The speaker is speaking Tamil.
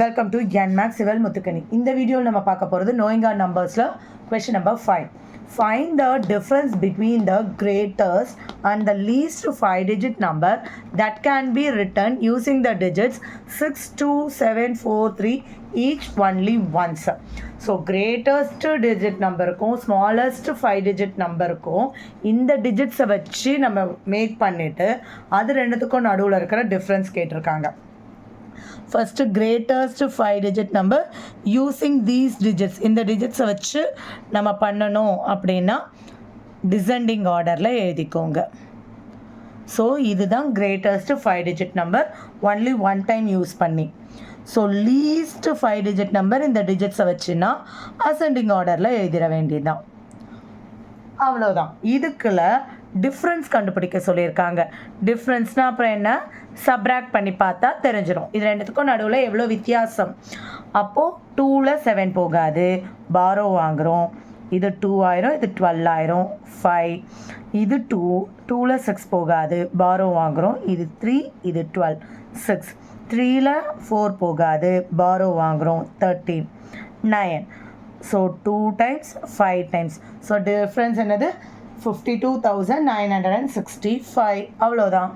Welcome to NMAX Sival Muthukani. இந்த வீடியோவில் நம்ம பார்க்க போகிறது knowing our numbers-ல question number 5. Find the difference between the greatest and the least 5-digit number that can be written using the digits 6, 2, 7, 4, 3 each only once. So greatest digit நம்பருக்கும் ஸ்மாலஸ்ட் 5-digit நம்பருக்கும் இந்த டிஜிட்ஸை வச்சு நம்ம மேக் பண்ணிவிட்டு அது ரெண்டுத்துக்கும் நடுவில் இருக்கிற டிஃப்ரென்ஸ் கேட்டிருக்காங்க. First greatest 5-digit number using these digits, இந்த டிஜிட்ஸை வச்சு நம்ம பண்ணணும் அப்படின்னா டிசெண்டிங் ஆர்டரில் எழுதிக்கோங்க. ஸோ இதுதான் greatest 5-digit number only one time use பண்ணி. ஸோ லீஸ்ட் 5-digit நம்பர் இந்த டிஜிட்ஸை வச்சுன்னா அசெண்டிங் ஆர்டரில் எழுதிட வேண்டியதுதான். அவ்வளோதான். இதுக்குள்ள டிஃப்ரென்ஸ் கண்டுபிடிக்க சொல்லியிருக்காங்க. டிஃப்ரென்ஸ்னால் அப்புறம் என்ன, சப்ராக்ட் பண்ணி பார்த்தா தெரிஞ்சிடும் இது ரெண்டுத்துக்கும் நடுவில் எவ்வளோ வித்தியாசம். அப்போது 2ல் 7 போகாது, பாரோ வாங்குகிறோம். இது 2 ஆயிரும், இது 12 ஆயிரும். 5 இது 2ல் 6 போகாது, பாரோ வாங்குகிறோம். இது 3, இது 12, 6 3ல் 4 போகாது, பாரோ வாங்குகிறோம். 13, 9. So 2 times 5 times. So difference என்னது 52,965. அவ்வளோதான்.